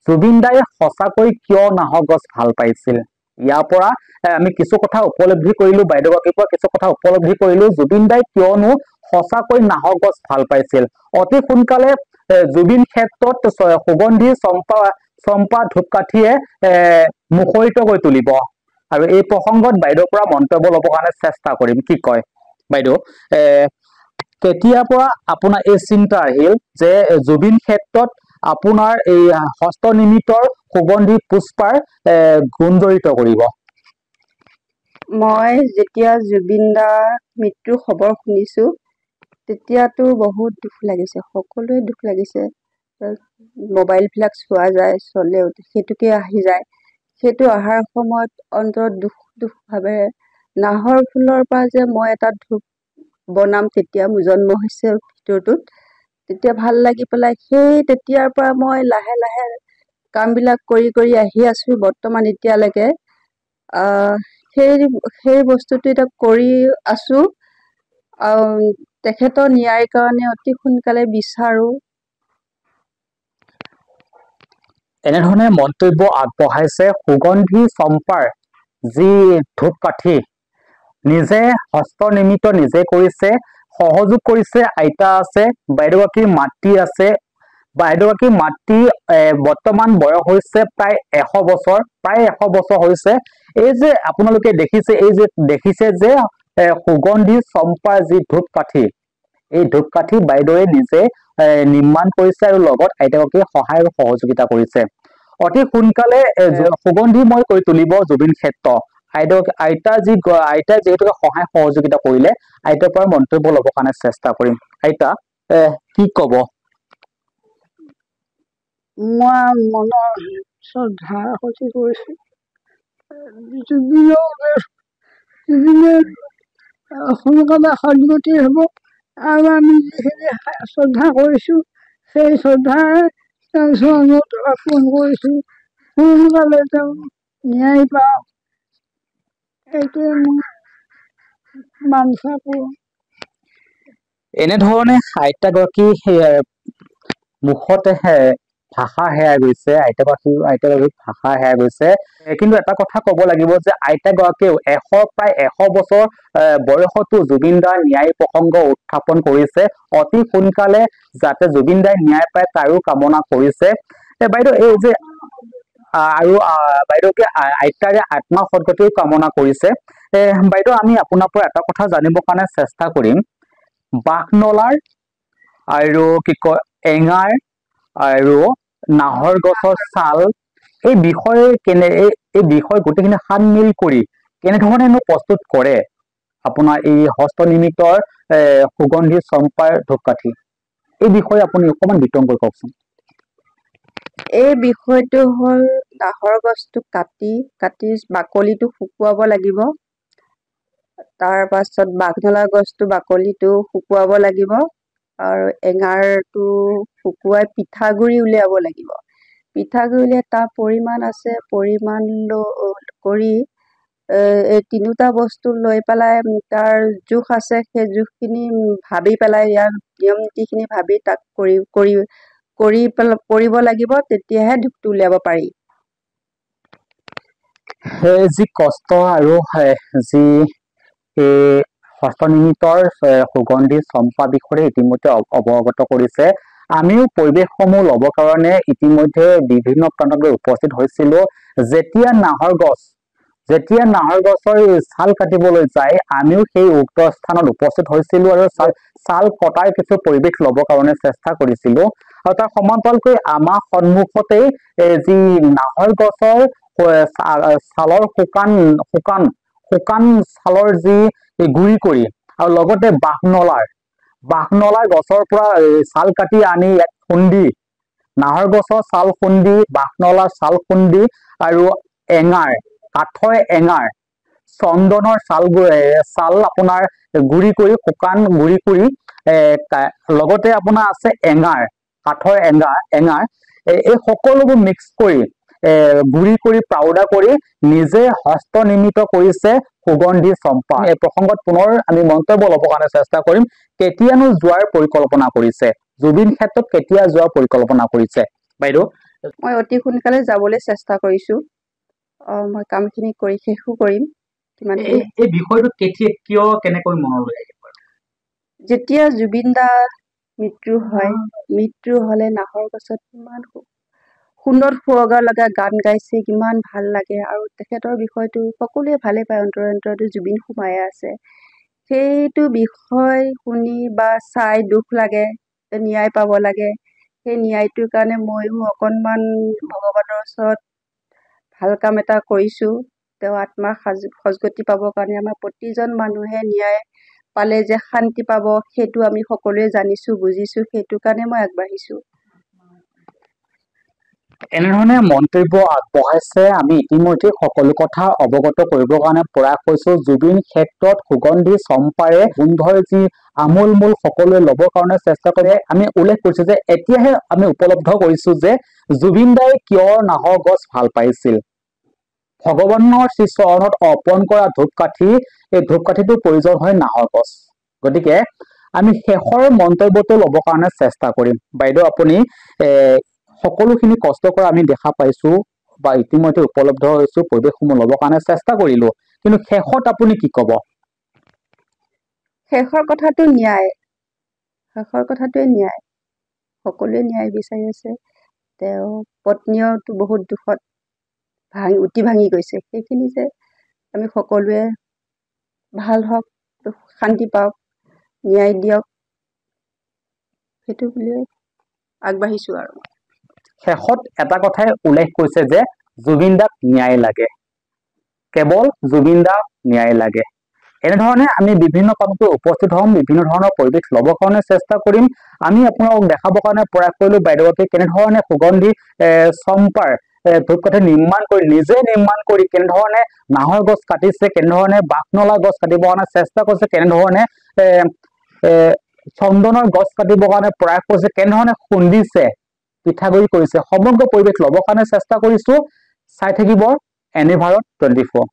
জুবিন দাই সঁচাকৈ কিয় নাহৰ গছ ভাল পাইছিল? ইয়াৰ পৰা আমি কিছু কথা উপলব্ধি কৰিলো, বাইদেউগৰাকীৰ পৰা কিছু কথা উপলব্ধি কৰিলো জুবিন দাই কিয়নো সঁচাকৈ নাহৰ গছ ভাল পাইছিল। অতি সোনকালে জুবিন ক্ষেত্ৰত সুগন্ধি চম্পা ধূপকাঠিয়ে মুখৰিত কৰি তুলিব। আৰু এই প্ৰসংগত বাইদেউৰ পৰা মন্তব্য ল'বৰ কাৰণে চেষ্টা কৰিম। কি কয় বাইদেউ? কেতিয়াৰ পৰা আপোনাৰ এই চিন্তা আহিল যে জুবিন ক্ষেত্ৰত আপোনাৰ এই হস্তনিৰ্মিতৰ সুগন্ধি পুষ্পাৰ গুঞ্জৰিত কৰিব? মই যেতিয়া জুবিন দাৰ মৃত্যুৰ খবৰ শুনিছো তেতিয়াতো বহুত দুখ লাগিছে, সকলোৱে দুখ লাগিছে। মোবাইলবিলাক চোৱা যায়, চলেও সেইটোকে আহি যায়। সেইটো অহাৰ সময়ত অন্তৰত দুখ ভাৱে নাহৰ ফুলৰ পৰা যে মই এটা ধূপ বনাম, তেতিয়া মোৰ জন্ম হৈছে ভিতৰটোত, তেতিয়া ভাল লাগি পেলাই সেই তেতিয়াৰ পৰা মই লাহে লাহে কামবিলাক কৰি আহি আছো বৰ্তমান এতিয়ালৈকে। সেই বস্তুটো এতিয়া কৰি আছো। তেখেতৰ ন্যায়ৰ কাৰণে অতি সোনকালে বিচাৰো। এনেধৰণে মন্তব্য আগবঢ়াইছে সুগন্ধি চম্পাৰ যি ধূপকাঠি নিজে হস্তনিৰ্মিত নিজে কৰিছে, সহযোগ কৰিছে আইতা আছে, বাইদেউগৰাকীৰ মাতৃ আছে। বাইদেউগৰাকীৰ মাতৃ বৰ্তমান বয়স হৈছে প্ৰায় 100 বছৰ, প্ৰায় 100 বছৰ হৈছে। এই যে আপোনালোকে দেখিছে যে সুগন্ধি চম্পাৰ যি ধূপকাঠি, এই ধূপকাঠি বাইদেৱে নিজে নিৰ্মাণ কৰিছে আৰু লগত আইতাগৰাকীয়ে সহায় আৰু সহযোগিতা কৰিছে। অতি সোনকালে সুগন্ধিময় কৰি তুলিব জুবিন ক্ষেত্ৰ। আইতাই যিহেতুকে সহায় সহযোগিতা কৰিলে, আইতাৰ পৰা মন্তব্য ল'বৰ কাৰণে চেষ্টা কৰিম। আইতা কি কব? মই মনৰ শ্ৰদ্ধা সৈতে কৰিছো। জুবিনে সোনকালে সদগতি হ'ব আৰু আমি যিখিনি শ্ৰদ্ধা কৰিছো সেই শ্ৰদ্ধাৰে তেওঁ চৰণত অৰ্পণ কৰিছো। সোনকালে তেওঁ ন্যায় পাওক, এইটোৱে মোৰ বাঞ্ছা কৰোঁ। এনেধৰণে আইতাগৰাকী মুখতে ভাষা হেৰাই গৈছে, আইতাগৰাকীৰ ভাষা হেৰাই গৈছে। কিন্তু এটা কথা কব লাগিব যে আইতাগৰাকীও প্ৰায় 100 বছৰ বয়সতো জুবিন দাৰ ন্যায় প্ৰসংগ উত্থাপন কৰিছে। অতি সোনকালে যাতে জুবিন দাই ন্যায় পায় তাৰো কামনা কৰিছে। বাইদেউ এই যে আৰু বাইদেউকে আইতাৰে আত্মা সদগতিও কামনা কৰিছে। বাইদেউ আমি আপোনাৰ পৰা এটা কথা জানিবৰ কাৰণে চেষ্টা কৰিম। বাঘনলাৰ আৰু কি কয় এঙাৰ আৰু নাহৰ গছৰ ছাল, এই বিষয়ে এই বিষয় গোটেইখিনি সানমিল কৰি কেনেধৰণেনো প্ৰস্তুত কৰে আপোনাৰ এই হস্তনিৰ্মিতৰ সুগন্ধি চম্পাৰ ধূপকাঠি? এই বিষয়ে আপুনি অকণমান বিতংকৈ কওকচোন। এই বিষয়টো হ'ল নাহৰ গছটো কাটি বাকলিটো শুকুৱাব লাগিব। তাৰ পাছত বাঘনলা গছটো বাকলিটো শুকুৱাব লাগিব আৰু এঙাৰটো শুকুৱাই পিঠাগুৰি উলিয়াব লাগিব। পিঠাগুৰি উলিয়াই তাৰ পৰিমাণ আছে, পৰিমাণ কৰি এই তিনিটা বস্তু লৈ পেলাই তাৰ জোখ আছে, সেই জোখখিনি ভাবি পেলাই ইয়াৰ নিয়ম নীতিখিনি ভাবি তাক কৰিব লাগিব, তেতিয়াহে ধূপটো উলিয়াব পাৰি। যি কষ্ট আৰু যি হস্তনিৰ্মিতৰ সুগন্ধি চম্পা বিষয়ে ইতিমধ্যে অৱগত কৰিছে। আমিও পৰিৱেশসমূহ ল'বৰ কাৰণে ইতিমধ্যে বিভিন্ন প্ৰান্তত গৈ উপস্থিত হৈছিলো। যেতিয়া নাহৰ গছৰ ছাল কাটিবলৈ যায় আমিও সেই উক্ত স্থানত উপস্থিত হৈছিলো আৰু ছাল কটাৰ কিছু পৰিৱেশ ল'বৰ কাৰণে চেষ্টা কৰিছিলো। আৰু তাৰ সমান্তৰালকৈ আমাৰ সন্মুখতেই যি নাহৰ গছৰ ছালৰ শুকান ছালৰ যি গুৰি কৰি আৰু লগতে বাঘনলাৰ গছৰ পৰা ছাল কাটি আনি ইয়াত খুন্দি, নাহৰ গছৰ ছাল খুন্দি, বাঘনলাৰ ছাল খুন্দি আৰু কাঠৰ এঙাৰ, চন্দনৰ ছাল আপোনাৰ গুৰি কৰি, শুকান গুৰি কৰি, লগতে আপোনাৰ আছে কাঠৰ এঙাৰ, এই সকলোবোৰ মিক্স কৰি গুৰি কৰি পাউডাৰ কৰি নিজে হস্তনিৰ্মিত কৰিছে সুগন্ধি চম্পা। এই প্ৰসংগত পুনৰ আমি মন্তব্য ল'বৰ কাৰণে চেষ্টা কৰিম। কেতিয়ানো যোৱাৰ পৰিকল্পনা কৰিছে? জুবিন ক্ষেত্ৰত কেতিয়া যোৱাৰ পৰিকল্পনা কৰিছে বাইদেউ? মই অতি সোনকালে যাবলৈ চেষ্টা কৰিছোঁ। মই কামখিনি কৰি শেষো কৰিম। কিমানখিনি এই বিষয়টো কিয় কেনেকৈ মনলৈ আহিল? যেতিয়া জুবিন দা মৃত্যু হ'লে নাহৰ গছত ইমান সুন্দৰ সুৰগা লগা গান গাইছে, কিমান ভাল লাগে। আৰু তেখেতৰ বিষয়টো সকলোৱে ভালে পায়, অন্তৰতো জুবিন সোমাই আছে। সেইটো বিষয় শুনি বা চাই দুখ লাগে, ন্যায় পাব লাগে। সেই ন্যায়টোৰ কাৰণে ময়ো অকণমান ভগৱানৰ ওচৰত ভাল কাম এটা কৰিছোঁ। তেওঁ আত্মাৰ সজগতি পাবৰ কাৰণে আমাৰ প্ৰতিজন মানুহে ন্যায় পালে যে শান্তি পাব, সেইটো আমি সকলোৱে জানিছোঁ, বুজিছোঁ। সেইটো কাৰণে মই আগবাঢ়িছোঁ। এনেধৰণে মন্তব্য আগবঢ়াইছে। আমি ইতিমধ্যে সকলো কথা অৱগত কৰিবৰ কাৰণে প্ৰয়াস কৰিছো। জুবিন ক্ষেত্ৰত সুগন্ধি চম্পাৰে গোন্ধৰ যি আমোল সকলোৱে ল'বৰ কাৰণে চেষ্টা কৰে। আমি উল্লেখ কৰিছো যে এতিয়াহে আমি উপলব্ধ কৰিছো যে জুবিন দাই কিয় নাহৰ গছ ভাল পাইছিল। ভগৱানৰ শ্ৰীচৰণত অৰ্পণ কৰা ধূপকাঠি, এই ধূপকাঠিটোৰ প্ৰয়োজন হয় নাহৰ গছ। গতিকে আমি শেষৰ মন্তব্যটো ল'বৰ কাৰণে চেষ্টা কৰিম। বাইদেউ, আপুনি সকলোখিনি কষ্ট কৰা আমি দেখা পাইছো বা ইতিমধ্যে উপলব্ধ হৈছো, পৰিৱেশসমূহ ল'বৰ কাৰণে চেষ্টা কৰিলো, কিন্তু শেষত আপুনি কি ক'ব? শেষৰ কথাটোৱে ন্যায়। সকলোৱে ন্যায় বিচাৰি আছে। তেওঁ পত্নীয়েতো বহুত দুখত উটি ভাঙি গৈছে। সেইখিনি যে আমি সকলোৱে ভাল হওক, শান্তি পাওক, ন্যায় দিয়ক, সেইটো বুলিয়ে আগবাঢ়িছো। আৰু শেষত এটা কথাই উল্লেখ কৰিছে যে জুবিন দাক ন্যায় লাগে, কেৱল জুবিন দাক ন্যায় লাগে। এনেধৰণে আমি বিভিন্ন কামতো উপস্থিত হ'ম, বিভিন্ন ধৰণৰ পৰিৱেশ ল'বৰ কাৰণে চেষ্টা কৰিম। আমি আপোনালোকক দেখাবৰ কাৰণে প্ৰয়াস কৰিলো বাইদেউকে কেনেধৰণে সুগন্ধি চম্পাৰ ধূপকাঠি নিজে নিৰ্মাণ কৰি কেনেধৰণে নাহৰ গছ কাটিছে, কেনেধৰণে বাঘনলা গছ কাটিবৰ কাৰণে চেষ্টা কৰিছে, কেনেধৰণে চন্দনৰ গছ কাটিবৰ কাৰণে প্ৰয়াস কৰিছে, কেনেধৰণে খুন্দিছে, পিঠাগুৰি কৰিছে। সমগ্ৰ পৰিৱেশ ল'বৰ কাৰণে চেষ্টা কৰিছো। চাই থাকিব এনি ভাৰত 24।